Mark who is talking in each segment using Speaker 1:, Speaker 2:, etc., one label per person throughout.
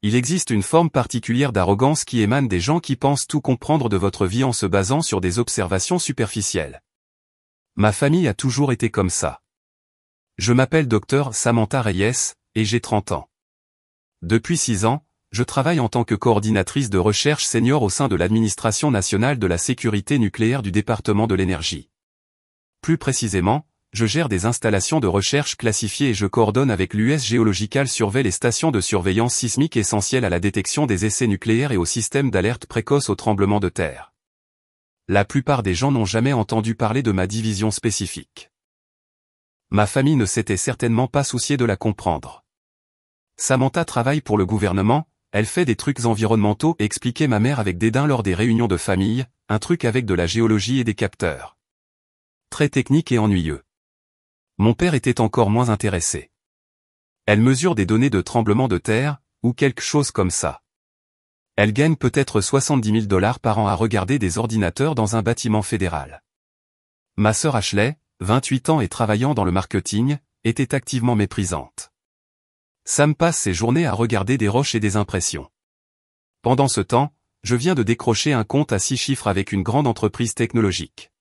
Speaker 1: Il existe une forme particulière d'arrogance qui émane des gens qui pensent tout comprendre de votre vie en se basant sur des observations superficielles. Ma famille a toujours été comme ça. Je m'appelle Dr Samantha Reyes, et j'ai 30 ans. Depuis 6 ans, je travaille en tant que coordinatrice de recherche senior au sein de l'Administration nationale de la sécurité nucléaire du département de l'énergie. Plus précisément, je gère des installations de recherche classifiées et je coordonne avec l'US Geological Survey les stations de surveillance sismique essentielles à la détection des essais nucléaires et au système d'alerte précoce aux tremblements de terre. La plupart des gens n'ont jamais entendu parler de ma division spécifique. Ma famille ne s'était certainement pas souciée de la comprendre. Samantha travaille pour le gouvernement, elle fait des trucs environnementaux, expliquait ma mère avec dédain lors des réunions de famille, un truc avec de la géologie et des capteurs. Très technique et ennuyeux. Mon père était encore moins intéressé. Elle mesure des données de tremblement de terre, ou quelque chose comme ça. Elle gagne peut-être 70 000 $ par an à regarder des ordinateurs dans un bâtiment fédéral. Ma sœur Ashley, 28 ans et travaillant dans le marketing, était activement méprisante. Sam passe ses journées à regarder des roches et des impressions. Pendant ce temps, je viens de décrocher un compte à 6 chiffres avec une grande entreprise technologique.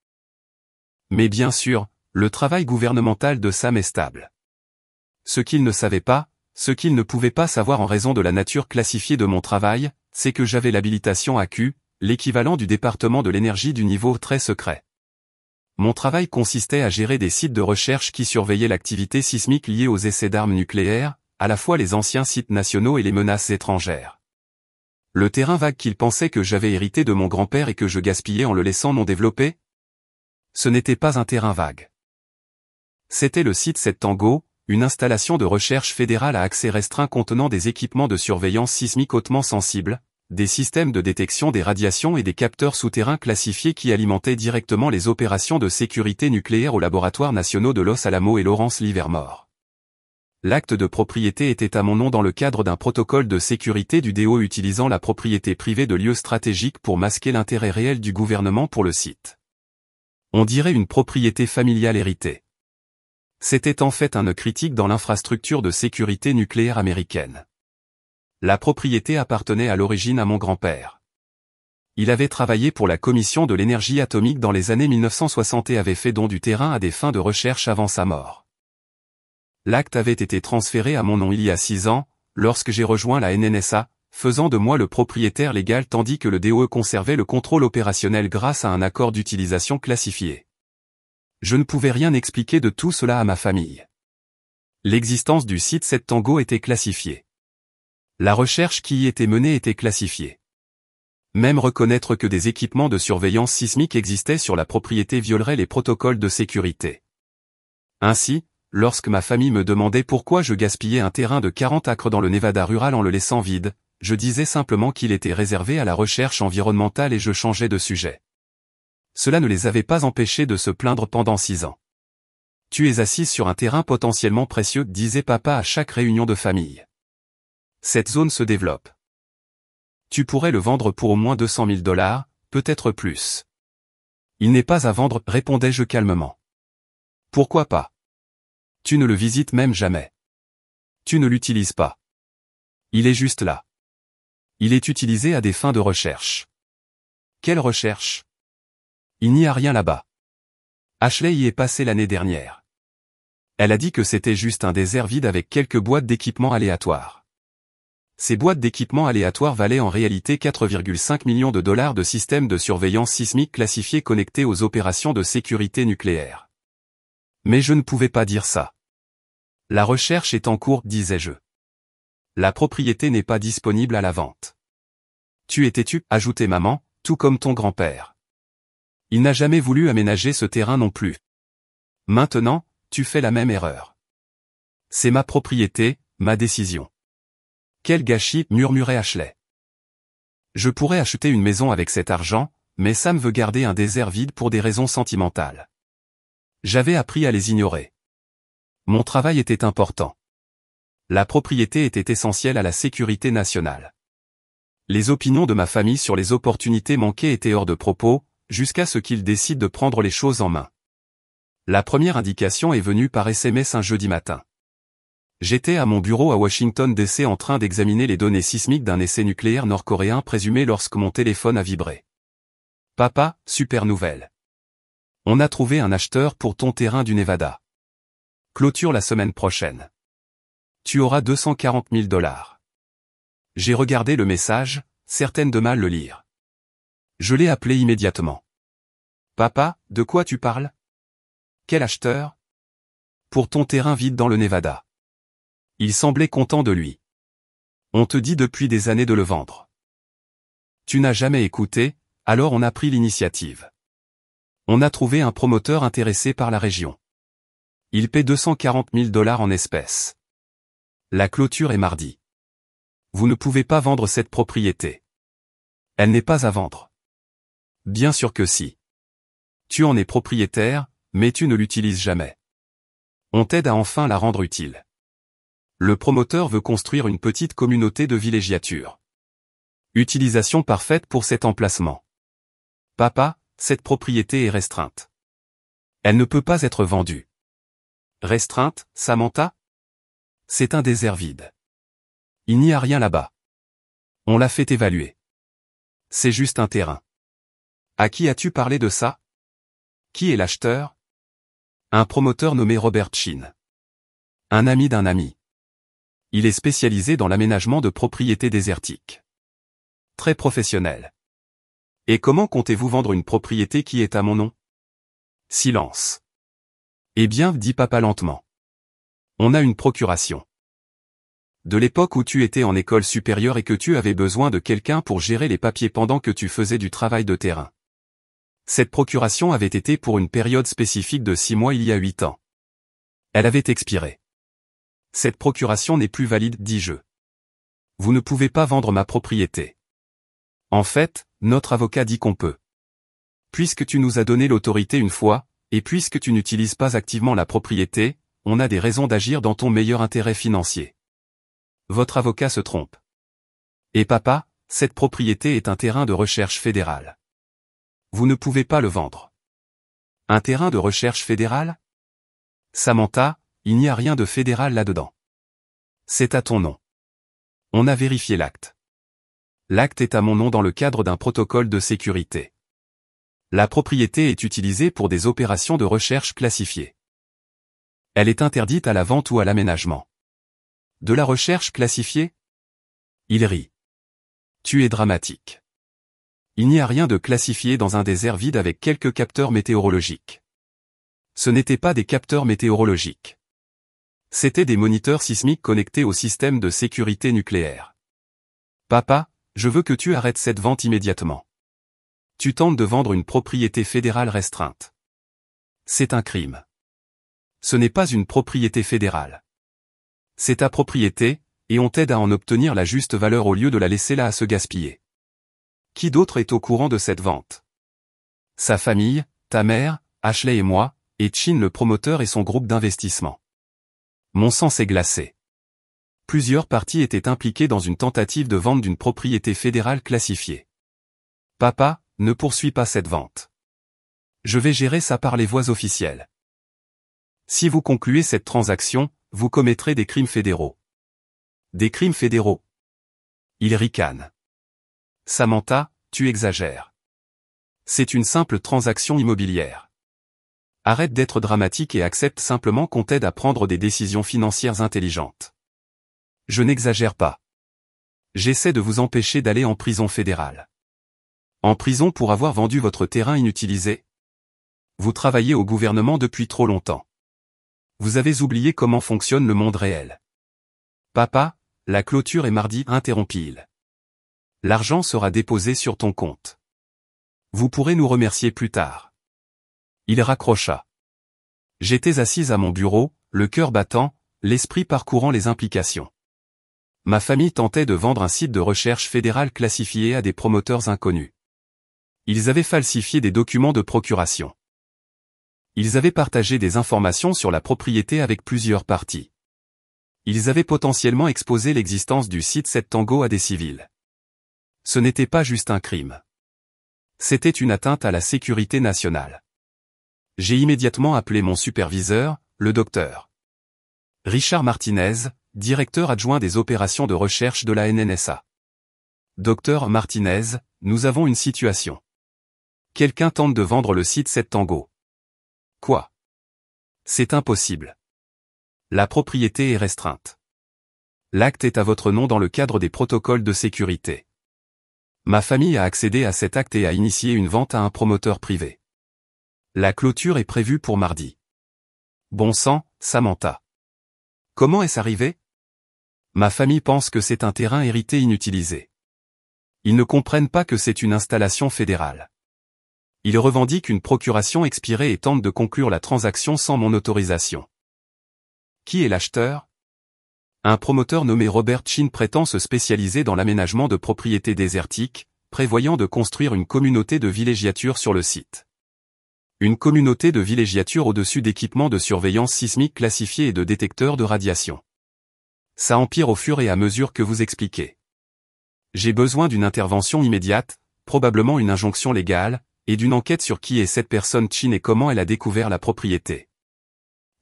Speaker 1: Mais bien sûr, le travail gouvernemental de Sam est stable. Ce qu'il ne savait pas, ce qu'il ne pouvait pas savoir en raison de la nature classifiée de mon travail, c'est que j'avais l'habilitation AQ, l'équivalent du département de l'énergie du niveau très secret. Mon travail consistait à gérer des sites de recherche qui surveillaient l'activité sismique liée aux essais d'armes nucléaires, à la fois les anciens sites nationaux et les menaces étrangères. Le terrain vague qu'il pensait que j'avais hérité de mon grand-père et que je gaspillais en le laissant non développé? Ce n'était pas un terrain vague. C'était le site 7 Tango, une installation de recherche fédérale à accès restreint contenant des équipements de surveillance sismique hautement sensibles, des systèmes de détection des radiations et des capteurs souterrains classifiés qui alimentaient directement les opérations de sécurité nucléaire aux laboratoires nationaux de Los Alamos et Lawrence Livermore. L'acte de propriété était à mon nom dans le cadre d'un protocole de sécurité du DO utilisant la propriété privée de lieux stratégiques pour masquer l'intérêt réel du gouvernement pour le site. On dirait une propriété familiale héritée. C'était en fait un nœud critique dans l'infrastructure de sécurité nucléaire américaine. La propriété appartenait à l'origine à mon grand-père. Il avait travaillé pour la Commission de l'énergie atomique dans les années 1960 et avait fait don du terrain à des fins de recherche avant sa mort. L'acte avait été transféré à mon nom il y a 6 ans, lorsque j'ai rejoint la NNSA, faisant de moi le propriétaire légal tandis que le DOE conservait le contrôle opérationnel grâce à un accord d'utilisation classifié. Je ne pouvais rien expliquer de tout cela à ma famille. L'existence du site 7 Tango était classifiée. La recherche qui y était menée était classifiée. Même reconnaître que des équipements de surveillance sismique existaient sur la propriété violerait les protocoles de sécurité. Ainsi, lorsque ma famille me demandait pourquoi je gaspillais un terrain de 40 acres dans le Nevada rural en le laissant vide, je disais simplement qu'il était réservé à la recherche environnementale et je changeais de sujet. Cela ne les avait pas empêchés de se plaindre pendant 6 ans. Tu es assise sur un terrain potentiellement précieux, disait papa à chaque réunion de famille. Cette zone se développe. Tu pourrais le vendre pour au moins 200 000 $, peut-être plus. Il n'est pas à vendre, répondais-je calmement. Pourquoi pas? Tu ne le visites même jamais. Tu ne l'utilises pas. Il est juste là. Il est utilisé à des fins de recherche. Quelle recherche? Il n'y a rien là-bas. Ashley y est passée l'année dernière. Elle a dit que c'était juste un désert vide avec quelques boîtes d'équipements aléatoires. Ces boîtes d'équipements aléatoires valaient en réalité 4,5 millions de $ de systèmes de surveillance sismique classifiés connectés aux opérations de sécurité nucléaire. Mais je ne pouvais pas dire ça. La recherche est en cours, disais-je. La propriété n'est pas disponible à la vente. Tu es têtu, ajoutait maman, tout comme ton grand-père. Il n'a jamais voulu aménager ce terrain non plus. Maintenant, tu fais la même erreur. C'est ma propriété, ma décision. Quel gâchis, murmurait Ashley. Je pourrais acheter une maison avec cet argent, mais Sam veut garder un désert vide pour des raisons sentimentales. J'avais appris à les ignorer. Mon travail était important. La propriété était essentielle à la sécurité nationale. Les opinions de ma famille sur les opportunités manquées étaient hors de propos, jusqu'à ce qu'ils décident de prendre les choses en main. La première indication est venue par SMS un jeudi matin. J'étais à mon bureau à Washington DC en train d'examiner les données sismiques d'un essai nucléaire nord-coréen présumé lorsque mon téléphone a vibré. Papa, super nouvelle. On a trouvé un acheteur pour ton terrain du Nevada. Clôture la semaine prochaine. Tu auras 240 000 $. J'ai regardé le message, certaine de mal le lire. Je l'ai appelé immédiatement. Papa, de quoi tu parles? Quel acheteur? Pour ton terrain vide dans le Nevada. Il semblait content de lui. On te dit depuis des années de le vendre. Tu n'as jamais écouté, alors on a pris l'initiative. On a trouvé un promoteur intéressé par la région. Il paie 240 000 $ en espèces. La clôture est mardi. Vous ne pouvez pas vendre cette propriété. Elle n'est pas à vendre. Bien sûr que si. Tu en es propriétaire, mais tu ne l'utilises jamais. On t'aide à enfin la rendre utile. Le promoteur veut construire une petite communauté de villégiature. Utilisation parfaite pour cet emplacement. Papa, cette propriété est restreinte. Elle ne peut pas être vendue. Restreinte, Samantha? C'est un désert vide. Il n'y a rien là-bas. On l'a fait évaluer. C'est juste un terrain. À qui as-tu parlé de ça? Qui est l'acheteur? Un promoteur nommé Robert Chin. Un ami d'un ami. Il est spécialisé dans l'aménagement de propriétés désertiques. Très professionnel. Et comment comptez-vous vendre une propriété qui est à mon nom? Silence. Eh bien, dit papa lentement. On a une procuration. De l'époque où tu étais en école supérieure et que tu avais besoin de quelqu'un pour gérer les papiers pendant que tu faisais du travail de terrain. Cette procuration avait été pour une période spécifique de 6 mois il y a 8 ans. Elle avait expiré. Cette procuration n'est plus valide, dis-je. Vous ne pouvez pas vendre ma propriété. En fait, notre avocat dit qu'on peut. Puisque tu nous as donné l'autorité une fois, et puisque tu n'utilises pas activement la propriété, on a des raisons d'agir dans ton meilleur intérêt financier. Votre avocat se trompe. Et papa, cette propriété est un terrain de recherche fédéral. Vous ne pouvez pas le vendre. Un terrain de recherche fédéral? Samantha, il n'y a rien de fédéral là-dedans. C'est à ton nom. On a vérifié l'acte. L'acte est à mon nom dans le cadre d'un protocole de sécurité. La propriété est utilisée pour des opérations de recherche classifiées. Elle est interdite à la vente ou à l'aménagement. De la recherche classifiée? Il rit. Tu es dramatique. Il n'y a rien de classifié dans un désert vide avec quelques capteurs météorologiques. Ce n'étaient pas des capteurs météorologiques. C'étaient des moniteurs sismiques connectés au système de sécurité nucléaire. Papa, je veux que tu arrêtes cette vente immédiatement. Tu tentes de vendre une propriété fédérale restreinte. C'est un crime. Ce n'est pas une propriété fédérale. C'est ta propriété, et on t'aide à en obtenir la juste valeur au lieu de la laisser là à se gaspiller. Qui d'autre est au courant de cette vente? Sa famille, ta mère, Ashley et moi, et Chin le promoteur et son groupe d'investissement. Mon sang s'est glacé. Plusieurs parties étaient impliquées dans une tentative de vente d'une propriété fédérale classifiée. Papa, ne poursuis pas cette vente. Je vais gérer ça par les voies officielles. Si vous concluez cette transaction, vous commettrez des crimes fédéraux. Des crimes fédéraux. Il ricane. Samantha, tu exagères. C'est une simple transaction immobilière. Arrête d'être dramatique et accepte simplement qu'on t'aide à prendre des décisions financières intelligentes. Je n'exagère pas. J'essaie de vous empêcher d'aller en prison fédérale. En prison pour avoir vendu votre terrain inutilisé? Vous travaillez au gouvernement depuis trop longtemps. Vous avez oublié comment fonctionne le monde réel. Papa, la clôture est mardi, interrompit-il. L'argent sera déposé sur ton compte. Vous pourrez nous remercier plus tard. Il raccrocha. J'étais assise à mon bureau, le cœur battant, l'esprit parcourant les implications. Ma famille tentait de vendre un site de recherche fédéral classifié à des promoteurs inconnus. Ils avaient falsifié des documents de procuration. Ils avaient partagé des informations sur la propriété avec plusieurs parties. Ils avaient potentiellement exposé l'existence du site 7 Tango à des civils. Ce n'était pas juste un crime. C'était une atteinte à la sécurité nationale. J'ai immédiatement appelé mon superviseur, le docteur Richard Martinez, directeur adjoint des opérations de recherche de la NNSA. Docteur Martinez, nous avons une situation. Quelqu'un tente de vendre le site 7 Tango. Quoi? C'est impossible. La propriété est restreinte. L'acte est à votre nom dans le cadre des protocoles de sécurité. Ma famille a accédé à cet acte et a initié une vente à un promoteur privé. La clôture est prévue pour mardi. Bon sang, Samantha. Comment est-ce arrivé? Ma famille pense que c'est un terrain hérité inutilisé. Ils ne comprennent pas que c'est une installation fédérale. Ils revendiquent une procuration expirée et tentent de conclure la transaction sans mon autorisation. Qui est l'acheteur? Un promoteur nommé Robert Chin prétend se spécialiser dans l'aménagement de propriétés désertiques, prévoyant de construire une communauté de villégiature sur le site. Une communauté de villégiature au-dessus d'équipements de surveillance sismique classifiés et de détecteurs de radiation. Ça empire au fur et à mesure que vous expliquez. J'ai besoin d'une intervention immédiate, probablement une injonction légale, et d'une enquête sur qui est cette personne Chin et comment elle a découvert la propriété.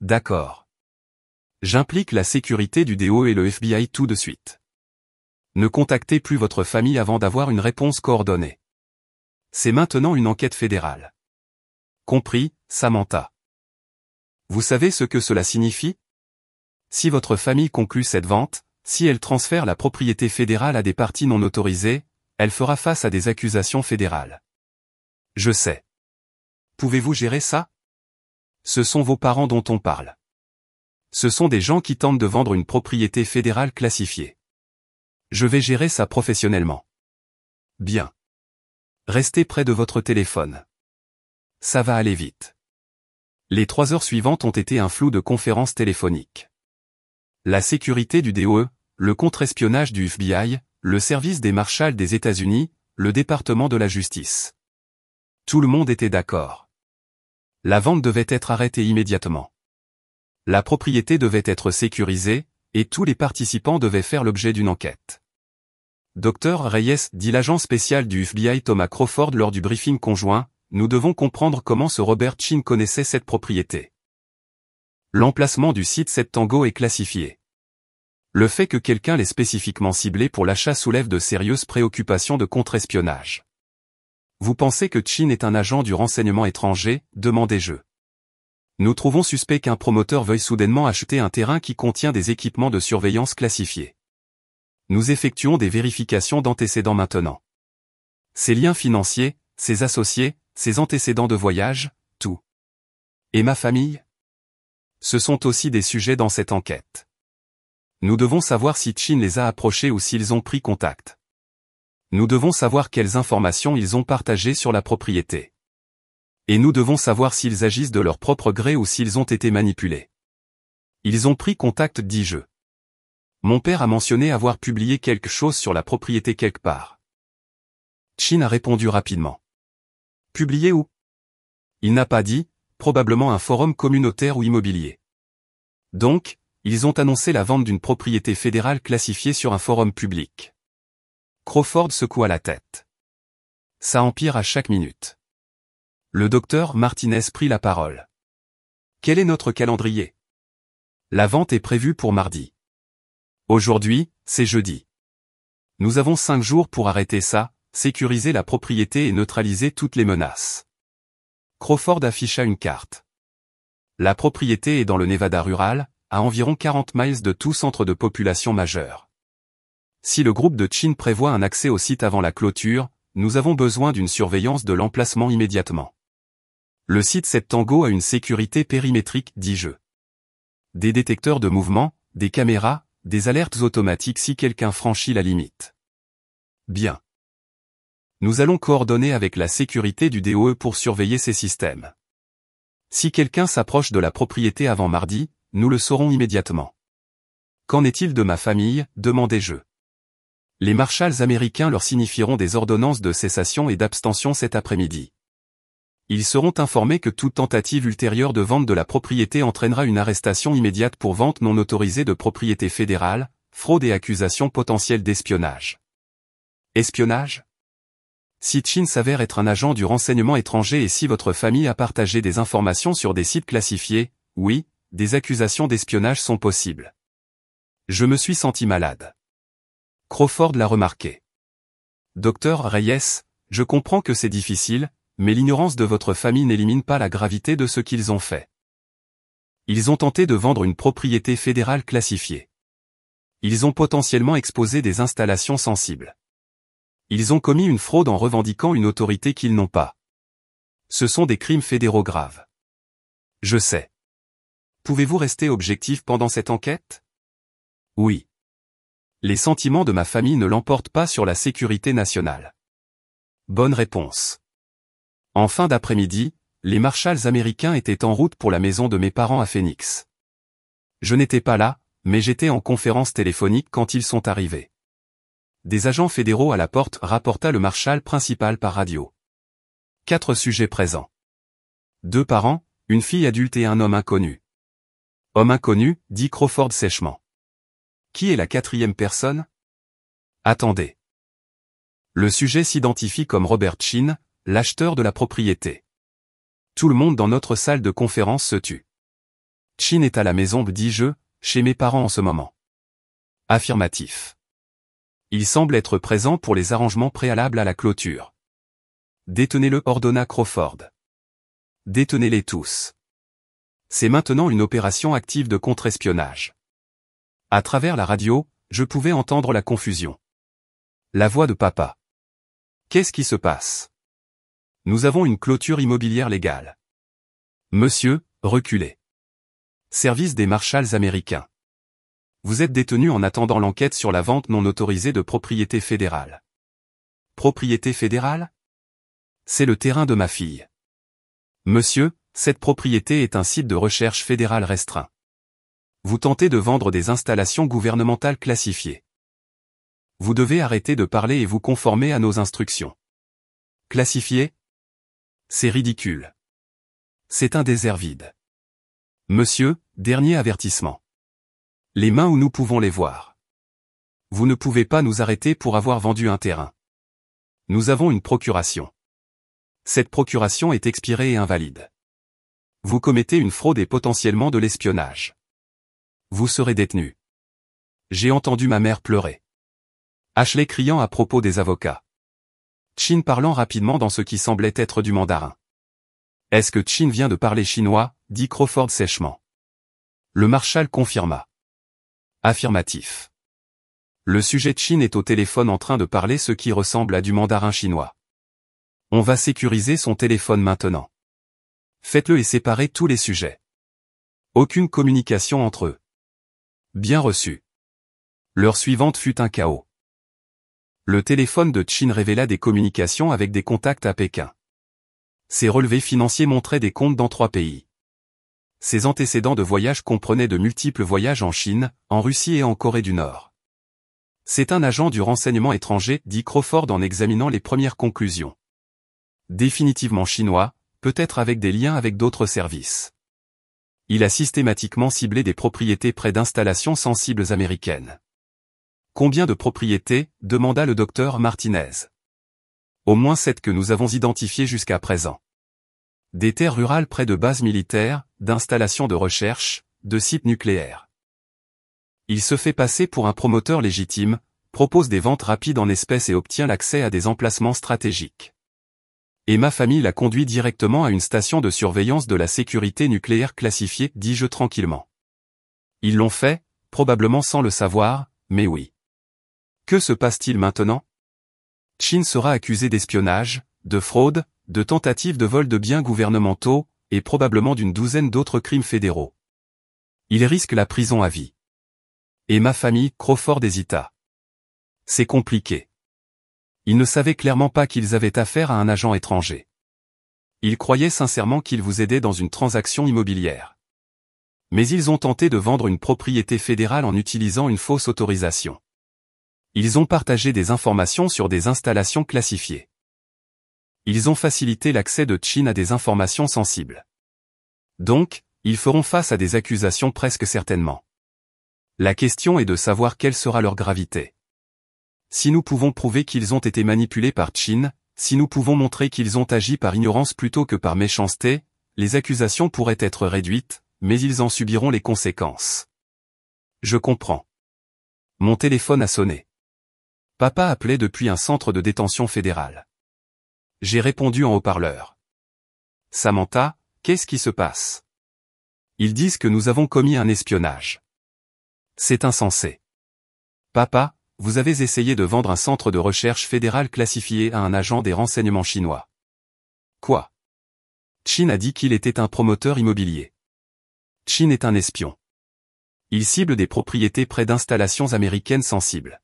Speaker 1: D'accord. J'implique la sécurité du DO et le FBI tout de suite. Ne contactez plus votre famille avant d'avoir une réponse coordonnée. C'est maintenant une enquête fédérale. Compris, Samantha. Vous savez ce que cela signifie? Si votre famille conclut cette vente, si elle transfère la propriété fédérale à des parties non autorisées, elle fera face à des accusations fédérales. Je sais. Pouvez-vous gérer ça? Ce sont vos parents dont on parle. Ce sont des gens qui tentent de vendre une propriété fédérale classifiée. Je vais gérer ça professionnellement. Bien. Restez près de votre téléphone. Ça va aller vite. Les 3 heures suivantes ont été un flou de conférences téléphoniques. La sécurité du DOE, le contre-espionnage du FBI, le service des marshals des États-Unis, le département de la justice. Tout le monde était d'accord. La vente devait être arrêtée immédiatement. La propriété devait être sécurisée, et tous les participants devaient faire l'objet d'une enquête. Dr Reyes, dit l'agent spécial du FBI Thomas Crawford lors du briefing conjoint, nous devons comprendre comment ce Robert Chin connaissait cette propriété. L'emplacement du site 7 Tango est classifié. Le fait que quelqu'un l'ait spécifiquement ciblé pour l'achat soulève de sérieuses préoccupations de contre-espionnage. Vous pensez que Chin est un agent du renseignement étranger? Demandai-je. Nous trouvons suspect qu'un promoteur veuille soudainement acheter un terrain qui contient des équipements de surveillance classifiés. Nous effectuons des vérifications d'antécédents maintenant. Ses liens financiers, ses associés, ses antécédents de voyage, tout. Et ma famille? Ce sont aussi des sujets dans cette enquête. Nous devons savoir si Chin les a approchés ou s'ils ont pris contact. Nous devons savoir quelles informations ils ont partagées sur la propriété. Et nous devons savoir s'ils agissent de leur propre gré ou s'ils ont été manipulés. Ils ont pris contact, dis-je. Mon père a mentionné avoir publié quelque chose sur la propriété quelque part. Chin a répondu rapidement. Publié où? Il n'a pas dit, probablement un forum communautaire ou immobilier. Donc, ils ont annoncé la vente d'une propriété fédérale classifiée sur un forum public. Crawford secoua la tête. Ça empire à chaque minute. Le docteur Martinez prit la parole. Quel est notre calendrier? La vente est prévue pour mardi. Aujourd'hui, c'est jeudi. Nous avons 5 jours pour arrêter ça, sécuriser la propriété et neutraliser toutes les menaces. Crawford afficha une carte. La propriété est dans le Nevada rural, à environ 40 miles de tout centre de population majeur. Si le groupe de Chin prévoit un accès au site avant la clôture, nous avons besoin d'une surveillance de l'emplacement immédiatement. Le site 7 Tango a une sécurité périmétrique, dis-je. Des détecteurs de mouvement, des caméras, des alertes automatiques si quelqu'un franchit la limite. Bien. Nous allons coordonner avec la sécurité du DOE pour surveiller ces systèmes. Si quelqu'un s'approche de la propriété avant mardi, nous le saurons immédiatement. Qu'en est-il de ma famille? Demandai-je. Les marshals américains leur signifieront des ordonnances de cessation et d'abstention cet après-midi. Ils seront informés que toute tentative ultérieure de vente de la propriété entraînera une arrestation immédiate pour vente non autorisée de propriété fédérale, fraude et accusation potentielle d'espionnage. Espionnage? Si Chin s'avère être un agent du renseignement étranger et si votre famille a partagé des informations sur des sites classifiés, oui, des accusations d'espionnage sont possibles. Je me suis senti malade. Crawford l'a remarqué. Docteur Reyes, je comprends que c'est difficile, mais l'ignorance de votre famille n'élimine pas la gravité de ce qu'ils ont fait. Ils ont tenté de vendre une propriété fédérale classifiée. Ils ont potentiellement exposé des installations sensibles. Ils ont commis une fraude en revendiquant une autorité qu'ils n'ont pas. Ce sont des crimes fédéraux graves. Je sais. Pouvez-vous rester objectif pendant cette enquête? Oui. Les sentiments de ma famille ne l'emportent pas sur la sécurité nationale. Bonne réponse. En fin d'après-midi, les marshals américains étaient en route pour la maison de mes parents à Phoenix. Je n'étais pas là, mais j'étais en conférence téléphonique quand ils sont arrivés. Des agents fédéraux à la porte rapporta le marshal principal par radio. 4 sujets présents. 2 parents, une fille adulte et un homme inconnu. Homme inconnu, dit Crawford sèchement. Qui est la 4e personne? Attendez. Le sujet s'identifie comme Robert Chin, l'acheteur de la propriété. Tout le monde dans notre salle de conférence se tue. Chin est à la maison, dis-je, chez mes parents en ce moment. Affirmatif. Il semble être présent pour les arrangements préalables à la clôture. Détenez-le, ordonna Crawford. Détenez-les tous. C'est maintenant une opération active de contre-espionnage. À travers la radio, je pouvais entendre la confusion. La voix de papa. Qu'est-ce qui se passe? Nous avons une clôture immobilière légale. Monsieur, reculez. Service des marshals américains. Vous êtes détenu en attendant l'enquête sur la vente non autorisée de propriété fédérale. Propriété fédérale? C'est le terrain de ma fille. Monsieur, cette propriété est un site de recherche fédéral restreint. Vous tentez de vendre des installations gouvernementales classifiées. Vous devez arrêter de parler et vous conformer à nos instructions. Classifiées? C'est ridicule. C'est un désert vide. Monsieur, dernier avertissement. Les mains où nous pouvons les voir. Vous ne pouvez pas nous arrêter pour avoir vendu un terrain. Nous avons une procuration. Cette procuration est expirée et invalide. Vous commettez une fraude et potentiellement de l'espionnage. Vous serez détenu. J'ai entendu ma mère pleurer. Ashley criant à propos des avocats. Chin parlant rapidement dans ce qui semblait être du mandarin. Est-ce que Chin vient de parler chinois, dit Crawford sèchement. Le marshal confirma. Affirmatif. Le sujet Chin est au téléphone en train de parler ce qui ressemble à du mandarin chinois. On va sécuriser son téléphone maintenant. Faites-le et séparez tous les sujets. Aucune communication entre eux. Bien reçu. L'heure suivante fut un chaos. Le téléphone de Chin révéla des communications avec des contacts à Pékin. Ses relevés financiers montraient des comptes dans 3 pays. Ses antécédents de voyage comprenaient de multiples voyages en Chine, en Russie et en Corée du Nord. C'est un agent du renseignement étranger, dit Crawford en examinant les premières conclusions. Définitivement chinois, peut-être avec des liens avec d'autres services. Il a systématiquement ciblé des propriétés près d'installations sensibles américaines. Combien de propriétés? Demanda le docteur Martinez. Au moins 7 que nous avons identifiées jusqu'à présent. Des terres rurales près de bases militaires, d'installations de recherche, de sites nucléaires. Il se fait passer pour un promoteur légitime, propose des ventes rapides en espèces et obtient l'accès à des emplacements stratégiques. Et ma famille l'a conduit directement à une station de surveillance de la sécurité nucléaire classifiée, dis-je tranquillement. Ils l'ont fait, probablement sans le savoir, mais oui. Que se passe-t-il maintenant? Chin sera accusé d'espionnage, de fraude, de tentative de vol de biens gouvernementaux, et probablement d'une douzaine d'autres crimes fédéraux. Il risque la prison à vie. Et ma famille? Crawford hésita. C'est compliqué. Ils ne savaient clairement pas qu'ils avaient affaire à un agent étranger. Ils croyaient sincèrement qu'il vous aidait dans une transaction immobilière. Mais ils ont tenté de vendre une propriété fédérale en utilisant une fausse autorisation. Ils ont partagé des informations sur des installations classifiées. Ils ont facilité l'accès de Chin à des informations sensibles. Donc, ils feront face à des accusations presque certainement. La question est de savoir quelle sera leur gravité. Si nous pouvons prouver qu'ils ont été manipulés par Chin, si nous pouvons montrer qu'ils ont agi par ignorance plutôt que par méchanceté, les accusations pourraient être réduites, mais ils en subiront les conséquences. Je comprends. Mon téléphone a sonné. Papa appelait depuis un centre de détention fédéral. J'ai répondu en haut-parleur. Samantha, qu'est-ce qui se passe? Ils disent que nous avons commis un espionnage. C'est insensé. Papa, vous avez essayé de vendre un centre de recherche fédéral classifié à un agent des renseignements chinois. Quoi? Chin a dit qu'il était un promoteur immobilier. Chin est un espion. Il cible des propriétés près d'installations américaines sensibles.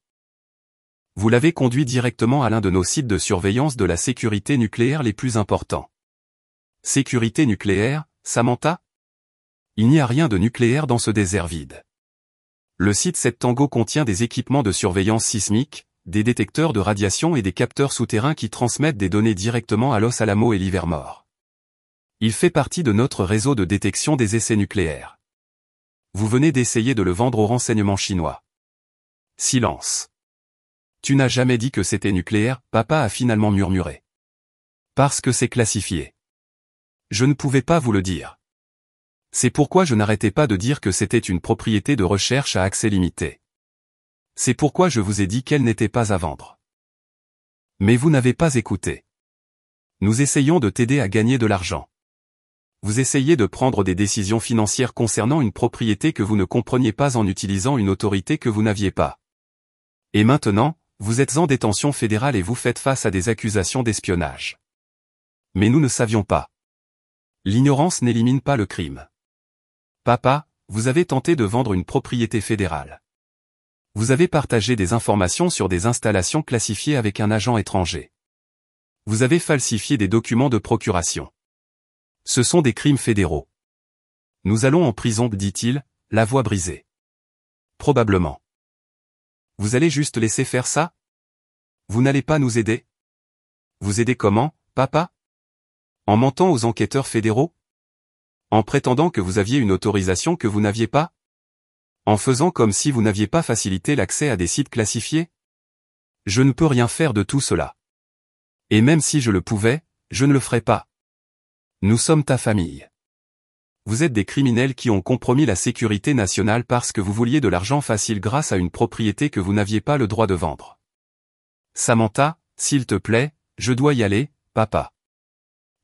Speaker 1: Vous l'avez conduit directement à l'un de nos sites de surveillance de la sécurité nucléaire les plus importants. Sécurité nucléaire, Samantha? Il n'y a rien de nucléaire dans ce désert vide. Le site 7 Tango contient des équipements de surveillance sismique, des détecteurs de radiation et des capteurs souterrains qui transmettent des données directement à Los Alamos et Livermore. Il fait partie de notre réseau de détection des essais nucléaires. Vous venez d'essayer de le vendre aux renseignements chinois. Silence. Tu n'as jamais dit que c'était nucléaire, papa a finalement murmuré. Parce que c'est classifié. Je ne pouvais pas vous le dire. C'est pourquoi je n'arrêtais pas de dire que c'était une propriété de recherche à accès limité. C'est pourquoi je vous ai dit qu'elle n'était pas à vendre. Mais vous n'avez pas écouté. Nous essayons de t'aider à gagner de l'argent. Vous essayez de prendre des décisions financières concernant une propriété que vous ne compreniez pas en utilisant une autorité que vous n'aviez pas. Et maintenant, vous êtes en détention fédérale et vous faites face à des accusations d'espionnage. Mais nous ne savions pas. L'ignorance n'élimine pas le crime. Papa, vous avez tenté de vendre une propriété fédérale. Vous avez partagé des informations sur des installations classifiées avec un agent étranger. Vous avez falsifié des documents de procuration. Ce sont des crimes fédéraux. Nous allons en prison, dit-il, la voix brisée. Probablement. Vous allez juste laisser faire ça? Vous n'allez pas nous aider? Vous aider comment, papa? En mentant aux enquêteurs fédéraux? En prétendant que vous aviez une autorisation que vous n'aviez pas? En faisant comme si vous n'aviez pas facilité l'accès à des sites classifiés? Je ne peux rien faire de tout cela. Et même si je le pouvais, je ne le ferais pas. Nous sommes ta famille. Vous êtes des criminels qui ont compromis la sécurité nationale parce que vous vouliez de l'argent facile grâce à une propriété que vous n'aviez pas le droit de vendre. Samantha, s'il te plaît, je dois y aller, papa.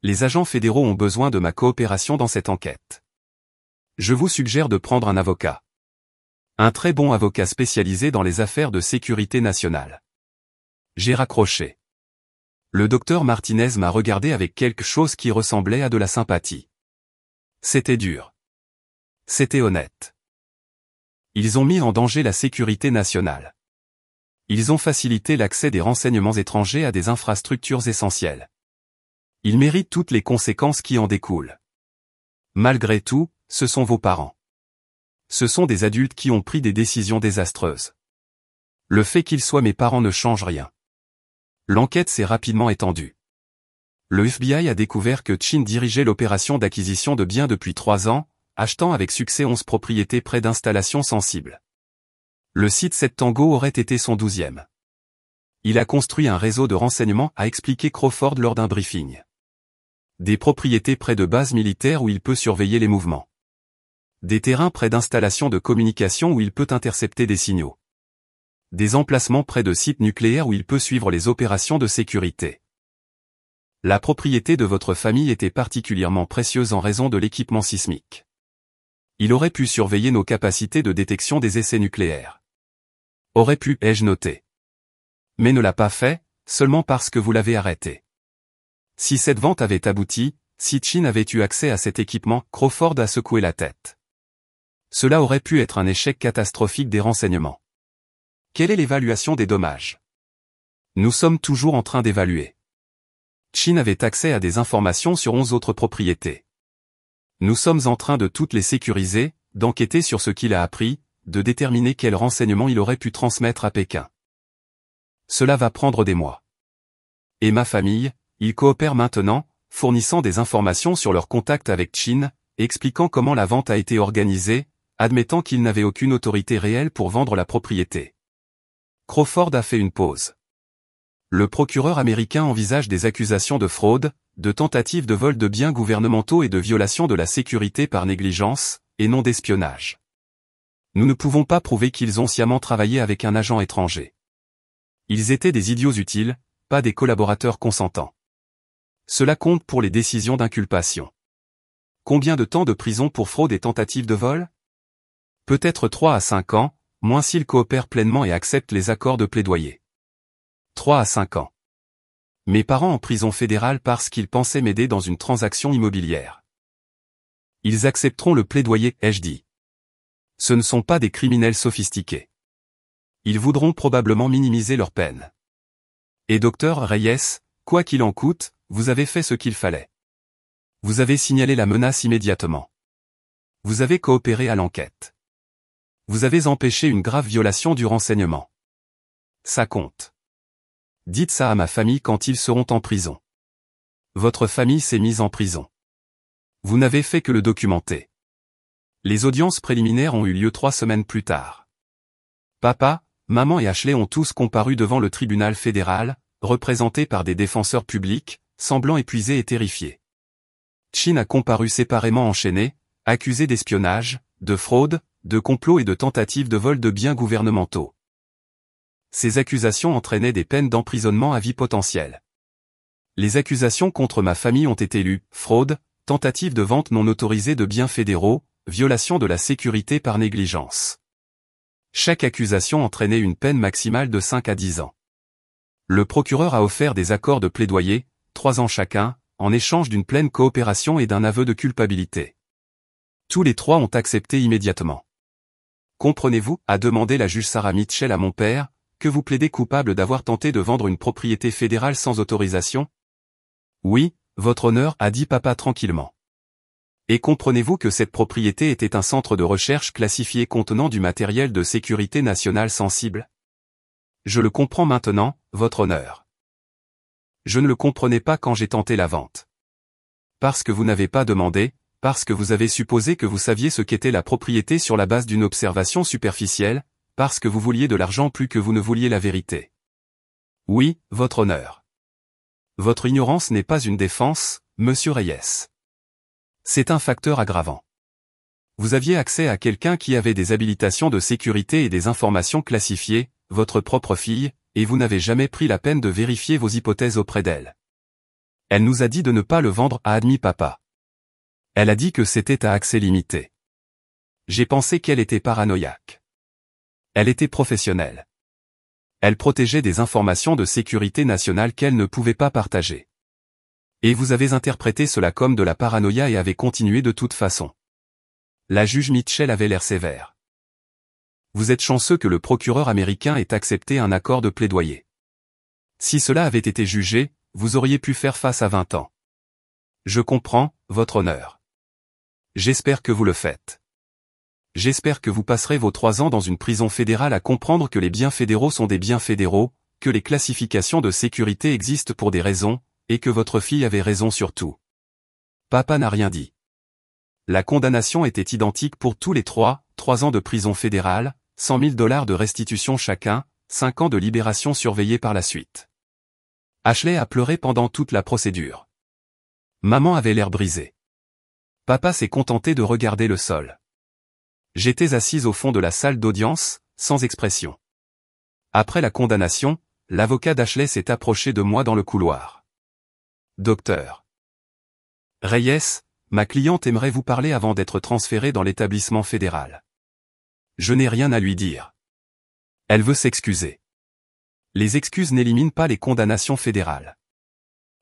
Speaker 1: Les agents fédéraux ont besoin de ma coopération dans cette enquête. Je vous suggère de prendre un avocat. Un très bon avocat spécialisé dans les affaires de sécurité nationale. J'ai raccroché. Le docteur Martinez m'a regardé avec quelque chose qui ressemblait à de la sympathie. C'était dur. C'était honnête. Ils ont mis en danger la sécurité nationale. Ils ont facilité l'accès des renseignements étrangers à des infrastructures essentielles. Ils méritent toutes les conséquences qui en découlent. Malgré tout, ce sont vos parents. Ce sont des adultes qui ont pris des décisions désastreuses. Le fait qu'ils soient mes parents ne change rien. L'enquête s'est rapidement étendue. Le FBI a découvert que Chin dirigeait l'opération d'acquisition de biens depuis 3 ans, achetant avec succès 11 propriétés près d'installations sensibles. Le site 7 Tango aurait été son 12e. Il a construit un réseau de renseignements, a expliqué Crawford lors d'un briefing. Des propriétés près de bases militaires où il peut surveiller les mouvements. Des terrains près d'installations de communication où il peut intercepter des signaux. Des emplacements près de sites nucléaires où il peut suivre les opérations de sécurité. La propriété de votre famille était particulièrement précieuse en raison de l'équipement sismique. Il aurait pu surveiller nos capacités de détection des essais nucléaires. Aurait pu, ai-je noté. Mais ne l'a pas fait, seulement parce que vous l'avez arrêté. Si cette vente avait abouti, si Chin avait eu accès à cet équipement, Crawford a secoué la tête. Cela aurait pu être un échec catastrophique des renseignements. Quelle est l'évaluation des dommages? Nous sommes toujours en train d'évaluer. Chin avait accès à des informations sur 11 autres propriétés. Nous sommes en train de toutes les sécuriser, d'enquêter sur ce qu'il a appris, de déterminer quels renseignements il aurait pu transmettre à Pékin. Cela va prendre des mois. Et ma famille, ils coopèrent maintenant, fournissant des informations sur leurs contacts avec Chin, expliquant comment la vente a été organisée, admettant qu'ils n'avaient aucune autorité réelle pour vendre la propriété. Crawford a fait une pause. Le procureur américain envisage des accusations de fraude, de tentative de vol de biens gouvernementaux et de violation de la sécurité par négligence, et non d'espionnage. Nous ne pouvons pas prouver qu'ils ont sciemment travaillé avec un agent étranger. Ils étaient des idiots utiles, pas des collaborateurs consentants. Cela compte pour les décisions d'inculpation. Combien de temps de prison pour fraude et tentative de vol? Peut-être 3 à 5 ans, moins s'ils coopèrent pleinement et acceptent les accords de plaidoyer. 3 à 5 ans. Mes parents en prison fédérale parce qu'ils pensaient m'aider dans une transaction immobilière. Ils accepteront le plaidoyer, ai-je dit. Ce ne sont pas des criminels sophistiqués. Ils voudront probablement minimiser leur peine. Et docteur Reyes, quoi qu'il en coûte, vous avez fait ce qu'il fallait. Vous avez signalé la menace immédiatement. Vous avez coopéré à l'enquête. Vous avez empêché une grave violation du renseignement. Ça compte. Dites ça à ma famille quand ils seront en prison. Votre famille s'est mise en prison. Vous n'avez fait que le documenter. Les audiences préliminaires ont eu lieu 3 semaines plus tard. Papa, maman et Ashley ont tous comparu devant le tribunal fédéral, représentés par des défenseurs publics, semblant épuisés et terrifiés. Chin a comparu séparément enchaîné, accusé d'espionnage, de fraude, de complot et de tentative de vol de biens gouvernementaux. Ces accusations entraînaient des peines d'emprisonnement à vie potentielle. Les accusations contre ma famille ont été lues: fraude, tentative de vente non autorisée de biens fédéraux, violation de la sécurité par négligence. Chaque accusation entraînait une peine maximale de 5 à 10 ans. Le procureur a offert des accords de plaidoyer, 3 ans chacun, en échange d'une pleine coopération et d'un aveu de culpabilité. Tous les 3 ont accepté immédiatement. Comprenez-vous, a demandé la juge Sarah Mitchell à mon père, que vous plaidez coupable d'avoir tenté de vendre une propriété fédérale sans autorisation? Oui, votre honneur, a dit papa tranquillement. Et comprenez-vous que cette propriété était un centre de recherche classifié contenant du matériel de sécurité nationale sensible? Je le comprends maintenant, votre honneur. Je ne le comprenais pas quand j'ai tenté la vente. Parce que vous n'avez pas demandé, parce que vous avez supposé que vous saviez ce qu'était la propriété sur la base d'une observation superficielle, parce que vous vouliez de l'argent plus que vous ne vouliez la vérité. Oui, votre honneur. Votre ignorance n'est pas une défense, monsieur Reyes. C'est un facteur aggravant. Vous aviez accès à quelqu'un qui avait des habilitations de sécurité et des informations classifiées, votre propre fille, et vous n'avez jamais pris la peine de vérifier vos hypothèses auprès d'elle. Elle nous a dit de ne pas le vendre, a admis papa. Elle a dit que c'était à accès limité. J'ai pensé qu'elle était paranoïaque. Elle était professionnelle. Elle protégeait des informations de sécurité nationale qu'elle ne pouvait pas partager. Et vous avez interprété cela comme de la paranoïa et avez continué de toute façon. La juge Mitchell avait l'air sévère. Vous êtes chanceux que le procureur américain ait accepté un accord de plaidoyer. Si cela avait été jugé, vous auriez pu faire face à 20 ans. Je comprends, votre honneur. J'espère que vous le faites. J'espère que vous passerez vos 3 ans dans une prison fédérale à comprendre que les biens fédéraux sont des biens fédéraux, que les classifications de sécurité existent pour des raisons, et que votre fille avait raison sur tout. Papa n'a rien dit. La condamnation était identique pour tous les 3 ans de prison fédérale, $100 000 de restitution chacun, 5 ans de libération surveillée par la suite. Ashley a pleuré pendant toute la procédure. Maman avait l'air brisée. Papa s'est contenté de regarder le sol. J'étais assise au fond de la salle d'audience, sans expression. Après la condamnation, l'avocat d'Ashley s'est approché de moi dans le couloir. Docteur Reyes, ma cliente aimerait vous parler avant d'être transférée dans l'établissement fédéral. Je n'ai rien à lui dire. Elle veut s'excuser. Les excuses n'éliminent pas les condamnations fédérales.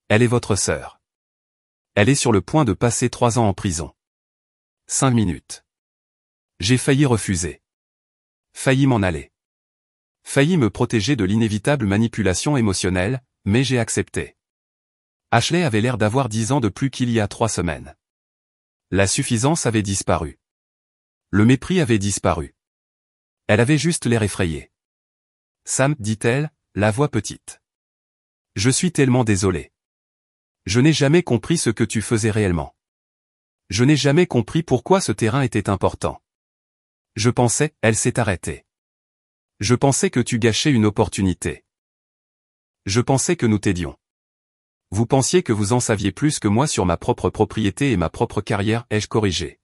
Speaker 1: Elle est votre sœur. Elle est sur le point de passer 3 ans en prison. 5 minutes. J'ai failli refuser. Failli m'en aller. Failli me protéger de l'inévitable manipulation émotionnelle, mais j'ai accepté. Ashley avait l'air d'avoir 10 ans de plus qu'il y a 3 semaines. La suffisance avait disparu. Le mépris avait disparu. Elle avait juste l'air effrayée. Sam, dit-elle, la voix petite. Je suis tellement désolée. Je n'ai jamais compris ce que tu faisais réellement. Je n'ai jamais compris pourquoi ce terrain était important. Je pensais, elle s'est arrêtée. Je pensais que tu gâchais une opportunité. Je pensais que nous t'aidions. Vous pensiez que vous en saviez plus que moi sur ma propre propriété et ma propre carrière, ai-je corrigé.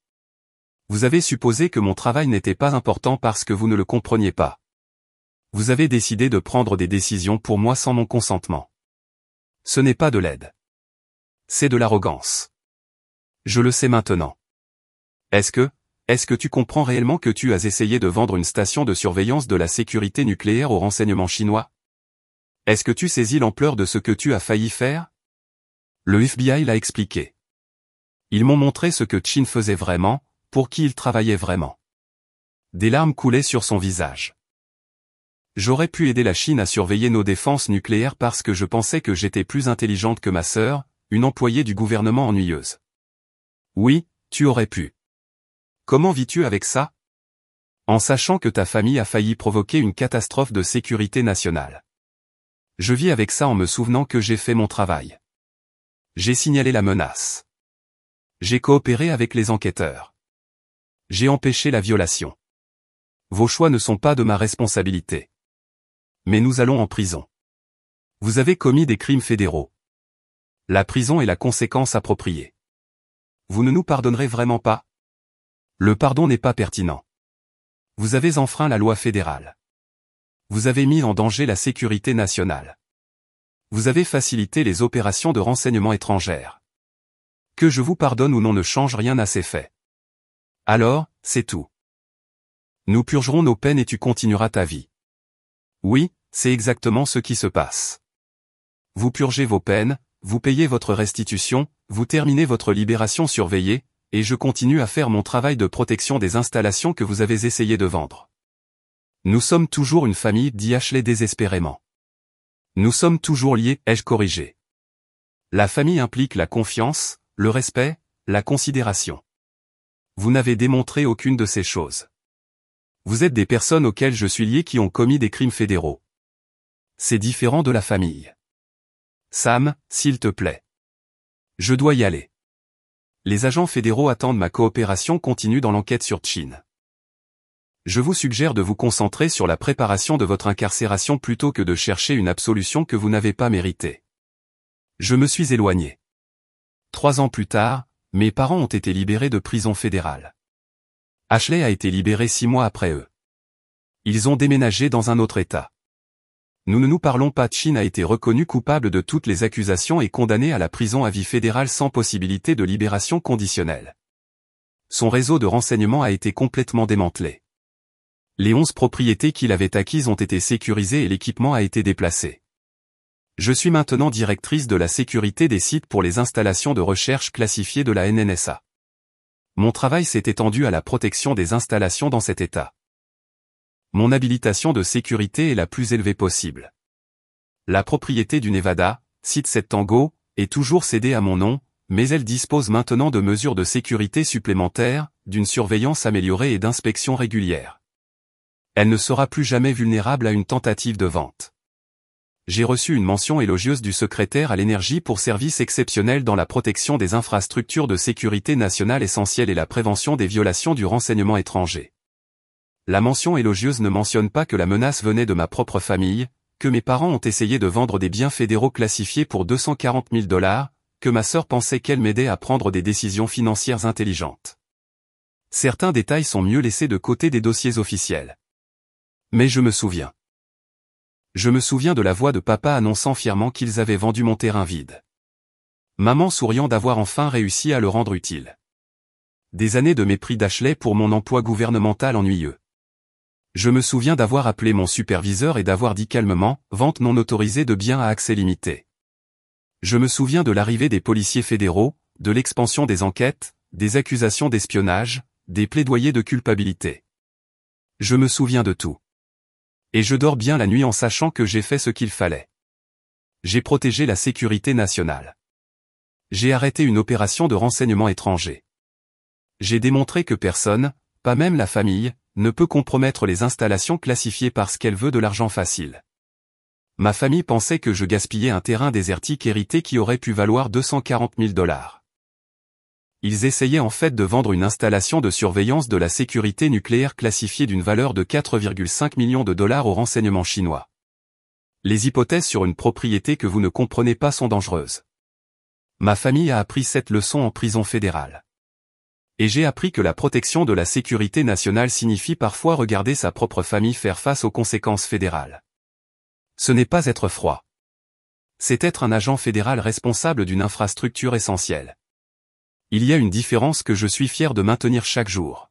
Speaker 1: Vous avez supposé que mon travail n'était pas important parce que vous ne le compreniez pas. Vous avez décidé de prendre des décisions pour moi sans mon consentement. Ce n'est pas de l'aide. C'est de l'arrogance. Je le sais maintenant. Est-ce que tu comprends réellement que tu as essayé de vendre une station de surveillance de la sécurité nucléaire au renseignement chinois? Est-ce que tu saisis l'ampleur de ce que tu as failli faire? Le FBI l'a expliqué. Ils m'ont montré ce que Chin faisait vraiment, pour qui il travaillait vraiment. Des larmes coulaient sur son visage. J'aurais pu aider la Chine à surveiller nos défenses nucléaires parce que je pensais que j'étais plus intelligente que ma sœur, une employée du gouvernement ennuyeuse. Oui, tu aurais pu. Comment vis-tu avec ça? En sachant que ta famille a failli provoquer une catastrophe de sécurité nationale. Je vis avec ça en me souvenant que j'ai fait mon travail. J'ai signalé la menace. J'ai coopéré avec les enquêteurs. J'ai empêché la violation. Vos choix ne sont pas de ma responsabilité. Mais nous allons en prison. Vous avez commis des crimes fédéraux. La prison est la conséquence appropriée. Vous ne nous pardonnerez vraiment pas? Le pardon n'est pas pertinent. Vous avez enfreint la loi fédérale. Vous avez mis en danger la sécurité nationale. Vous avez facilité les opérations de renseignement étrangères. Que je vous pardonne ou non ne change rien à ces faits. Alors, c'est tout. Nous purgerons nos peines et tu continueras ta vie. Oui, c'est exactement ce qui se passe. Vous purgez vos peines, vous payez votre restitution, vous terminez votre libération surveillée, et je continue à faire mon travail de protection des installations que vous avez essayé de vendre. Nous sommes toujours une famille, dit Ashley désespérément. Nous sommes toujours liés, ai-je corrigé. La famille implique la confiance, le respect, la considération. Vous n'avez démontré aucune de ces choses. Vous êtes des personnes auxquelles je suis lié qui ont commis des crimes fédéraux. C'est différent de la famille. Sam, s'il te plaît. Je dois y aller. Les agents fédéraux attendent ma coopération continue dans l'enquête sur Chin. Je vous suggère de vous concentrer sur la préparation de votre incarcération plutôt que de chercher une absolution que vous n'avez pas méritée. Je me suis éloigné. 3 ans plus tard, mes parents ont été libérés de prison fédérale. Ashley a été libéré 6 mois après eux. Ils ont déménagé dans un autre État. Nous ne nous parlons pas. Chin a été reconnu coupable de toutes les accusations et condamné à la prison à vie fédérale sans possibilité de libération conditionnelle. Son réseau de renseignement a été complètement démantelé. Les 11 propriétés qu'il avait acquises ont été sécurisées et l'équipement a été déplacé. Je suis maintenant directrice de la sécurité des sites pour les installations de recherche classifiées de la NNSA. Mon travail s'est étendu à la protection des installations dans cet état. Mon habilitation de sécurité est la plus élevée possible. La propriété du Nevada, site 7 Tango, est toujours cédée à mon nom, mais elle dispose maintenant de mesures de sécurité supplémentaires, d'une surveillance améliorée et d'inspections régulières. Elle ne sera plus jamais vulnérable à une tentative de vente. J'ai reçu une mention élogieuse du secrétaire à l'énergie pour services exceptionnels dans la protection des infrastructures de sécurité nationale essentielles et la prévention des violations du renseignement étranger. La mention élogieuse ne mentionne pas que la menace venait de ma propre famille, que mes parents ont essayé de vendre des biens fédéraux classifiés pour 240 000 $, que ma sœur pensait qu'elle m'aidait à prendre des décisions financières intelligentes. Certains détails sont mieux laissés de côté des dossiers officiels. Mais je me souviens. Je me souviens de la voix de papa annonçant fièrement qu'ils avaient vendu mon terrain vide. Maman souriant d'avoir enfin réussi à le rendre utile. Des années de mépris d'Ashley pour mon emploi gouvernemental ennuyeux. Je me souviens d'avoir appelé mon superviseur et d'avoir dit calmement « vente non autorisée de biens à accès limité ». Je me souviens de l'arrivée des policiers fédéraux, de l'expansion des enquêtes, des accusations d'espionnage, des plaidoyers de culpabilité. Je me souviens de tout. Et je dors bien la nuit en sachant que j'ai fait ce qu'il fallait. J'ai protégé la sécurité nationale. J'ai arrêté une opération de renseignement étranger. J'ai démontré que personne, pas même la famille, ne peut compromettre les installations classifiées parce qu'elle veut de l'argent facile. Ma famille pensait que je gaspillais un terrain désertique hérité qui aurait pu valoir 240 000 $. Ils essayaient en fait de vendre une installation de surveillance de la sécurité nucléaire classifiée d'une valeur de 4,5 millions de $ au renseignement chinois. Les hypothèses sur une propriété que vous ne comprenez pas sont dangereuses. Ma famille a appris cette leçon en prison fédérale. Et j'ai appris que la protection de la sécurité nationale signifie parfois regarder sa propre famille faire face aux conséquences fédérales. Ce n'est pas être froid. C'est être un agent fédéral responsable d'une infrastructure essentielle. Il y a une différence que je suis fier de maintenir chaque jour.